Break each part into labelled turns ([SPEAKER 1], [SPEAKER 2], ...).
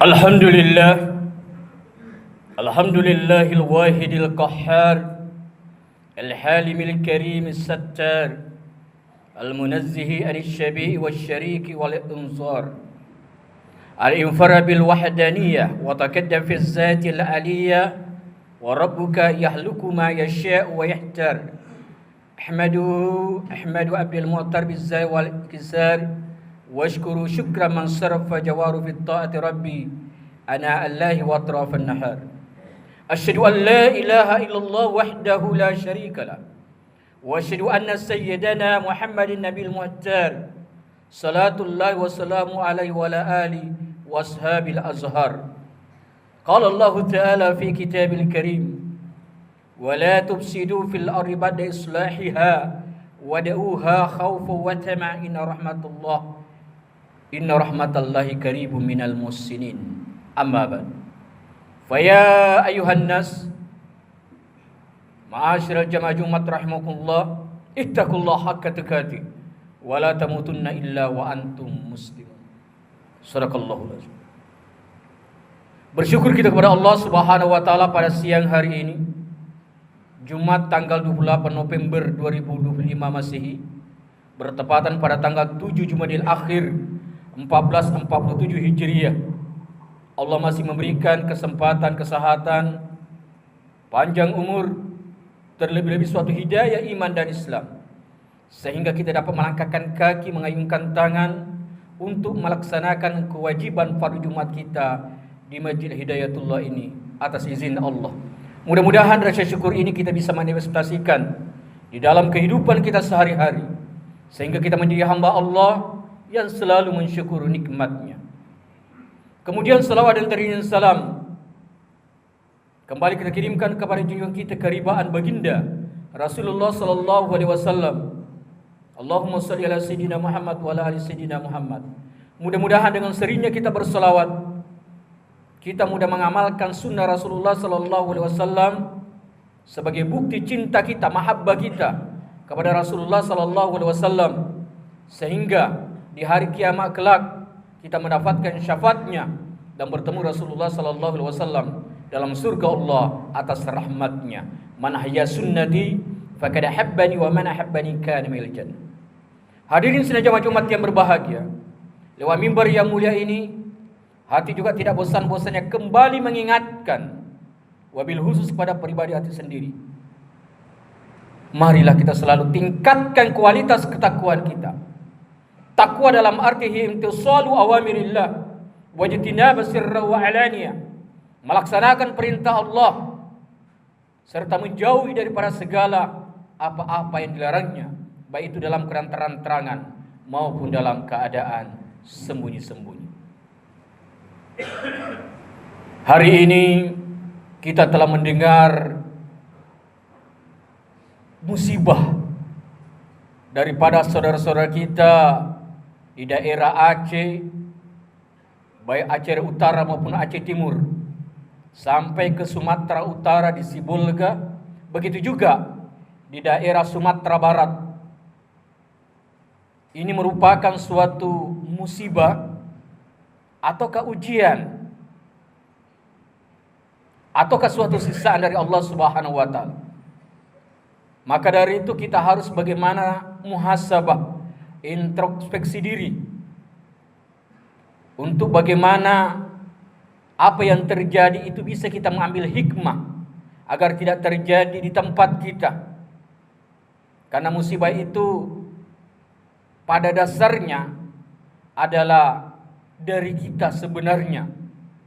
[SPEAKER 1] الحمد لله الحمد لله الواحد القهار الحالم الكريم الستار المنزه عن الشبيه والشريك والإنصار الانفرد بالوحدانية وتكدم في الذات العلية وربك يخلق ما يشاء ويحتار أحمد عبد المعتر بالزاي والكسار واشكر شكر من صرف جوار في الطاعة ربي أنا الله وأطراف النهار أشهد أن لا إله إلا الله وحده لا شريك له وأشهد أن سيدنا محمد النبي المختار صلاة الله وسلامه عليه وعلى آله وأصحابه الأزهار قال الله تعالى في كتابه الكريم ولا تفسدوا في الأرض بعد إصلاحها ودعوها خوفا وطمعا إن رحمة الله قريب من المحسنين أما بعد فيا أيها الناس معاشر الجماعة رحمكم الله اتقوا الله حق تقاته ولا تموتن إلا وأنتم مسلمون Sadaqallahul azim. Bersyukur kita kepada Allah Subhanahu wa taala pada siang hari ini Jumat tanggal 28 November 2025 Masehi bertepatan pada tanggal 7 Jumadil Akhir 1447 Hijriah. Allah masih memberikan kesempatan, kesehatan, panjang umur, terlebih-lebih suatu hidayah iman dan Islam, sehingga kita dapat melangkahkan kaki, mengayunkan tangan untuk melaksanakan kewajiban fardu Jumat kita di Masjid Hidayatullah ini atas izin Allah. Mudah-mudahan rasa syukur ini kita bisa manifestasikan di dalam kehidupan kita sehari-hari, sehingga kita menjadi hamba Allah yang selalu mensyukuri nikmatnya. Kemudian salawat dan terian salam kembali kita kirimkan kepada junjungan kita keribaan baginda Rasulullah sallallahu alaihi wasallam. Allahumma salli ala sayyidina Muhammad wa ala ali sayyidina Muhammad. Mudah-mudahan dengan seringnya kita berselawat, kita mudah mengamalkan sunnah Rasulullah sallallahu alaihi wasallam sebagai bukti cinta kita, mahabbah kita kepada Rasulullah sallallahu alaihi wasallam, sehingga di hari kiamat kelak kita mendapatkan syafaatnya dan bertemu Rasulullah sallallahu alaihi wasallam dalam surga Allah atas rahmatnya. Man ahya sunnati faqad ahabbani wa man ahabbani kana minal jannah. Hadirin sidang jamaah Jumat yang berbahagia, lewat mimbar yang mulia ini hati juga tidak bosan-bosannya kembali mengingatkan, wabil khusus pada pribadi hati sendiri. Marilah kita selalu tingkatkan kualitas ketakwaan kita. Takwa dalam arti imtisalu awamirillah wa ijtinab sirra wa alaniya, melaksanakan perintah Allah serta menjauhi daripada segala apa-apa yang dilarangnya, baik itu dalam keadaan terang-terangan maupun dalam keadaan sembunyi-sembunyi. Hari ini kita telah mendengar musibah daripada saudara-saudara kita di daerah Aceh, baik Aceh Utara maupun Aceh Timur, sampai ke Sumatera Utara di Sibolga, begitu juga di daerah Sumatera Barat. Ini merupakan suatu musibah ataukah ujian, ataukah suatu siksaan dari Allah Subhanahu wa taala. Maka dari itu kita harus bagaimana muhasabah, introspeksi diri untuk bagaimana apa yang terjadi itu bisa kita mengambil hikmah agar tidak terjadi di tempat kita. Karena musibah itu pada dasarnya adalah dari kita sebenarnya,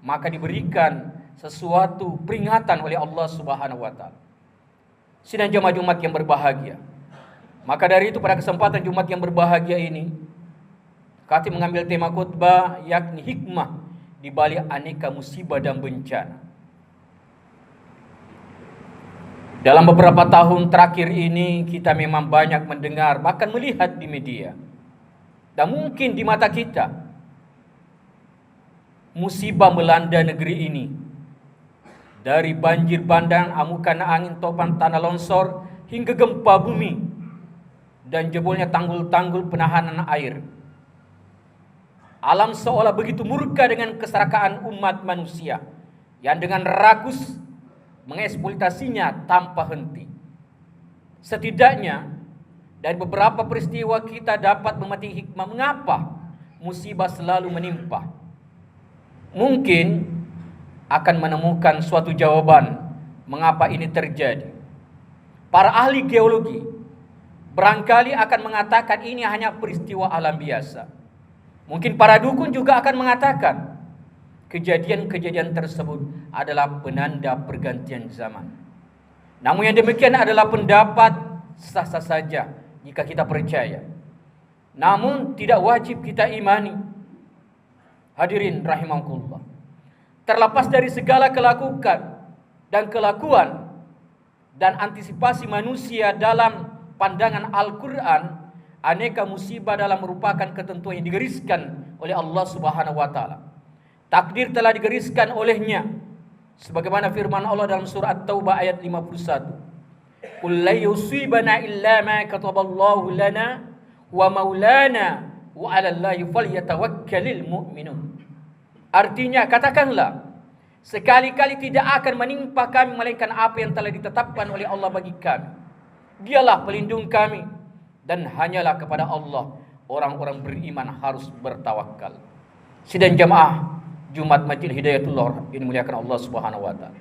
[SPEAKER 1] maka diberikan sesuatu peringatan oleh Allah Subhanahu wa taala. Sidang jamaah Jumat yang berbahagia, maka dari itu pada kesempatan Jumat yang berbahagia ini kami mengambil tema khutbah yakni hikmah di balik aneka musibah dan bencana. Dalam beberapa tahun terakhir ini kita memang banyak mendengar bahkan melihat di media dan mungkin di mata kita musibah melanda negeri ini, dari banjir bandang, amukan angin, topan tanah longsor hingga gempa bumi dan jebolnya tanggul-tanggul penahanan air. Alam seolah begitu murka dengan keserakaan umat manusia yang dengan rakus mengeksploitasinya tanpa henti. Setidaknya dari beberapa peristiwa kita dapat memetik hikmah mengapa musibah selalu menimpa. Mungkin akan menemukan suatu jawaban mengapa ini terjadi. Para ahli geologi barangkali akan mengatakan ini hanya peristiwa alam biasa. Mungkin para dukun juga akan mengatakan kejadian-kejadian tersebut adalah penanda pergantian zaman. Namun yang demikian adalah pendapat sah-sah saja jika kita percaya. Namun tidak wajib kita imani. Hadirin rahimakumullah. Terlepas dari segala kelakuan dan antisipasi manusia dalam pandangan Al-Quran, aneka musibah dalam merupakan ketentuan yang digariskan oleh Allah Subhanahu wa taala. Takdir telah digariskan olehnya sebagaimana firman Allah dalam surah At-Taubah ayat 51. Qul la yusibana illa ma kataballahu lana wa maulana wa 'alallahi falyatawakkalul mu'minun. Artinya katakanlah, sekali-kali tidak akan menimpa kami melainkan apa yang telah ditetapkan oleh Allah bagi kami. Dialah pelindung kami, dan hanyalah kepada Allah orang-orang beriman harus bertawakal. Sidang jamaah Jumat Masjid Hidayatullah ini muliakan Allah Subhanahu wa taala.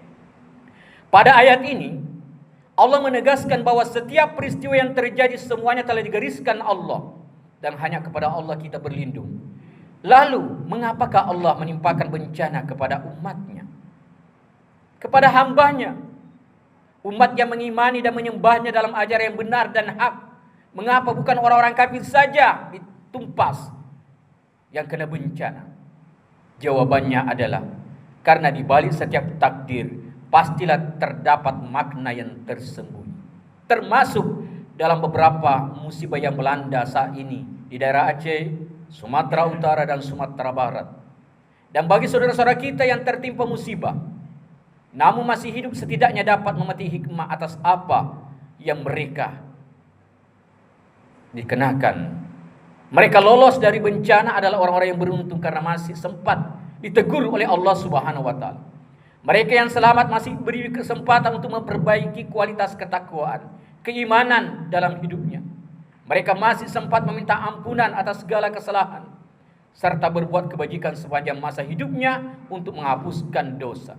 [SPEAKER 1] Pada ayat ini Allah menegaskan bahwa setiap peristiwa yang terjadi semuanya telah digariskan Allah dan hanya kepada Allah kita berlindung. Lalu mengapakah Allah menimpakan bencana kepada umatnya? Kepada hambanya, umat yang mengimani dan menyembahnya dalam ajaran yang benar dan hak. Mengapa bukan orang-orang kafir saja ditumpas yang kena bencana? Jawabannya adalah karena di balik setiap takdir pastilah terdapat makna yang tersembunyi. Termasuk dalam beberapa musibah yang melanda saat ini di daerah Aceh, Sumatera Utara dan Sumatera Barat. Dan bagi saudara-saudara kita yang tertimpa musibah namun masih hidup, setidaknya dapat memetik hikmah atas apa yang mereka dikenakan. Mereka lolos dari bencana adalah orang-orang yang beruntung karena masih sempat ditegur oleh Allah Subhanahu wa taala. Mereka yang selamat masih beri kesempatan untuk memperbaiki kualitas ketakwaan, keimanan dalam hidupnya. Mereka masih sempat meminta ampunan atas segala kesalahan serta berbuat kebajikan sepanjang masa hidupnya untuk menghapuskan dosa.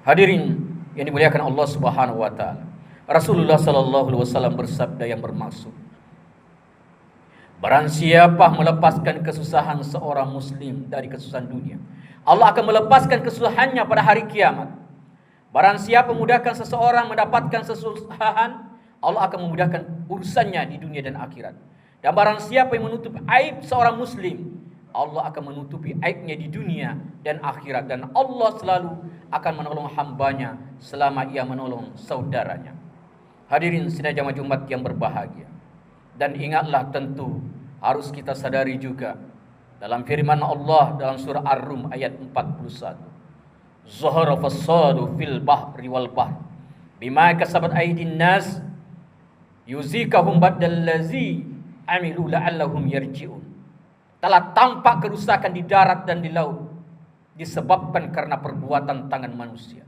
[SPEAKER 1] Hadirin yang dimuliakan Allah Subhanahu wa taala. Rasulullah sallallahu alaihi wasallam bersabda yang bermaksud, barang siapa melepaskan kesusahan seorang muslim dari kesusahan dunia, Allah akan melepaskan kesusahannya pada hari kiamat. Barang siapa memudahkan seseorang mendapatkan kesusahan, Allah akan memudahkan urusannya di dunia dan akhirat. Dan barang siapa yang menutup aib seorang muslim, Allah akan menutupi aibnya di dunia dan akhirat. Dan Allah selalu akan menolong hambanya selama ia menolong saudaranya. Hadirin sidang jamaah Jumat yang berbahagia. Dan ingatlah, tentu harus kita sadari juga dalam firman Allah dalam surah Ar-Rum ayat 41. Zahara fasadu fil bahri wal bahr bima kasabat aydin nas yuzikahum badallazi amilu la'allahum yarji'un. Telah tampak kerusakan di darat dan di laut disebabkan karena perbuatan tangan manusia,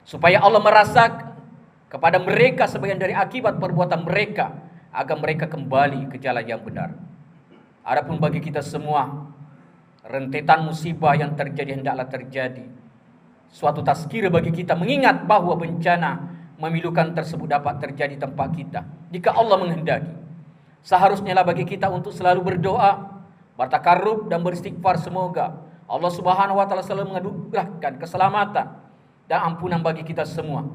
[SPEAKER 1] supaya Allah merasakan kepada mereka sebagian dari akibat perbuatan mereka, agar mereka kembali ke jalan yang benar. Adapun bagi kita semua, rentetan musibah yang terjadi hendaklah terjadi suatu tazkir bagi kita, mengingat bahwa bencana memilukan tersebut dapat terjadi tempat kita jika Allah menghendaki. Seharusnya lah bagi kita untuk selalu berdoa, bertakarrub dan beristighfar, semoga Allah Subhanahu wa taala selalu menganugerahkan keselamatan dan ampunan bagi kita semua.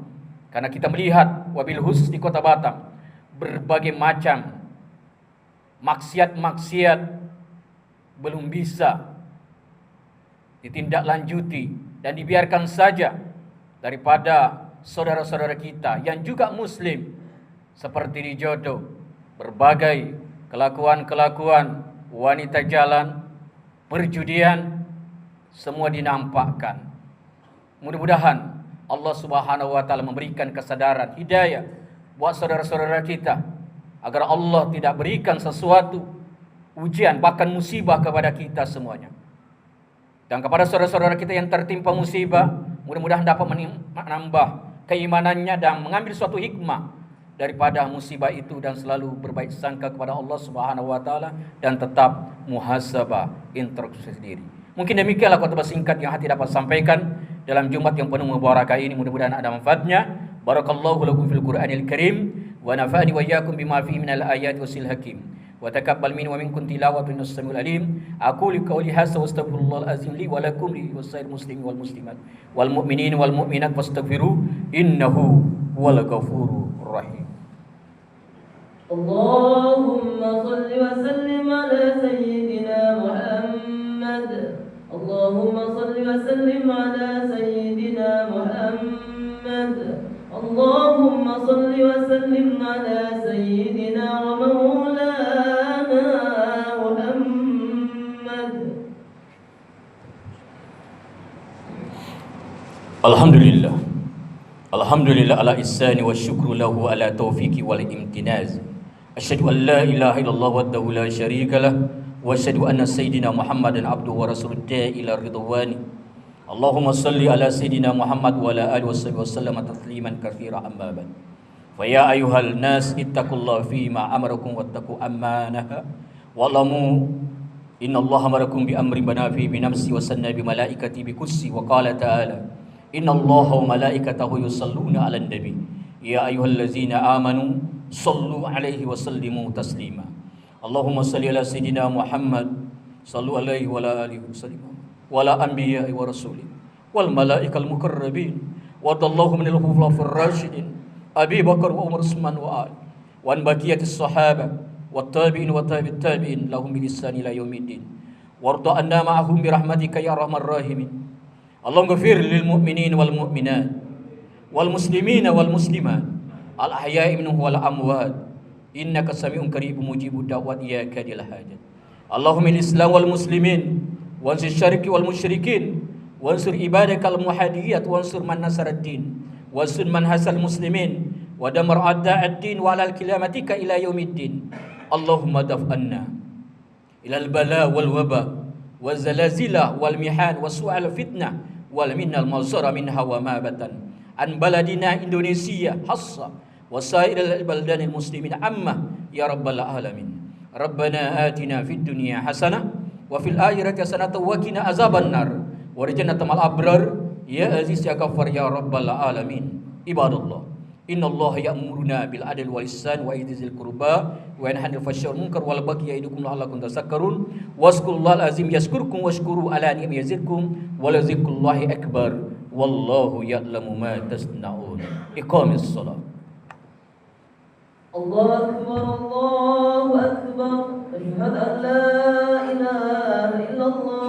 [SPEAKER 1] Karena kita melihat wabil khusus di Kota Batam, berbagai macam maksiat-maksiat belum bisa ditindaklanjuti dan dibiarkan saja daripada saudara-saudara kita yang juga muslim, seperti di Jodo, berbagai kelakuan-kelakuan wanita jalan, perjudian, semua dinampakkan. Mudah-mudahan Allah Subhanahu wa taala memberikan kesadaran, hidayah buat saudara-saudara kita, agar Allah tidak berikan sesuatu ujian, bahkan musibah kepada kita semuanya. Dan kepada saudara-saudara kita yang tertimpa musibah, mudah-mudahan dapat menambah keimanannya dan mengambil suatu hikmah daripada musibah itu dan selalu berbaik sangka kepada Allah Subhanahu wa taala dan tetap muhasabah introspeksi diri. Mungkin demikianlah khotbah singkat yang hati dapat sampaikan dalam Jumat yang penuh mubarakah ini, mudah-mudahan ada manfaatnya. Barakallahu lakum fil Qur'anil Karim wa nafa'ani wa iyyakum bima fihi minal ayati wasil hakim. Wa taqabbal minni wa minkum tilawatan as-samiul alim. Aqulu qawli hadza wa astaghfirullahal azim li wa lakum li wasairil muslimin wal muslimat wal mu'minin wal mu'minat fastaghfiru innahu huwal ghafurur rahim.
[SPEAKER 2] Allahumma salli wa sallim ala sayyidina Muhammad. Allahumma salli wa sallim ala sayyidina Muhammad. Allahumma salli wa sallim ala sayyidina wa maulana Muhammad.
[SPEAKER 1] Alhamdulillah. Alhamdulillah ala ihsani wa syukru lahu ala taufiqi wal imtinaz. Asyhadu an la ilaha illallah wahdahu la syarika lah wa asyhadu anna sayyidina Muhammadan abduhu wa rasuluhu ila ridwani. Allahumma salli ala sayyidina Muhammad wa ala alihi wasallam tasliman katsira amma ba'd. Fa ya ayyuhal nas ittaqullaha fi ma amarakum wattaqu amanaha wa'lamu innallaha amarakum bi amrin banafi bi nafsi wa sanna bi malaikati bi kursi wa qala ta'ala innallaha wa malaikatahu yusalluna 'alan nabi ya ayyuhallazina amanu sallu 'alaihi wa sallimu taslima. Allahumma salli ala sayyidina Muhammad sallu 'alaihi wa ala alihi wasallam wala anbiya'i wa rasulin wal malaikal mukarrabin wa dallahu minal khulafa'ir rasyidin Abi Bakar wa Umar Utsman wa Ali wa an baqiyatis sahaba wat tabi'in wa tabi'it tabi'in lahum bi ihsan ila yaumiddin warda anna ma'ahum bi rahmatika ya arhamar rahimin. Allahumma ghfir lil mu'minin wal mu'minat wal muslimina wal muslimat al ahya'i minhum wal amwat innaka sami'un qaribun mujibud da'wat ya kadil hajat. Allahumma al-islam wal muslimin wansur syariki wal musyrikin wansur ibadakal muhadiyat wansur man nasaraddin wansur man hasal muslimin wa damar a'da'ad-din wa alal kilamatika ila yaumiddin. Allahumma daf'anna ilal bala wal waba wal zalazila wal mihan wa su'al fitnah wal minnal mazara minha wa ma batan an baladina Indonesia hassa wa sairil baldanil muslimin amma ya rabbal alamin. Rabbana atina fid dunya hasanah wa fil akhirati hasanatan wa qina azabannar warjana tamal abrar ya aziz ya ghafar ya rabbal alamin. Ibadallah innallaha ya'muruna bil adli wal ihsan wa ita'zil qurba wa yanha 'anil fahsya'i wal munkar wal baghi ya'idukum la'allakum tadhakkarun wazkurullahal azim yazkurkum washkuru ala ni'amihi yazidkum wa la zikrullahi akbar wallahu ya'lamu ma tasna'un. Iqamis shalah.
[SPEAKER 2] Allahu akbar Allahu akbar. Asyhadu an la ilaha illallah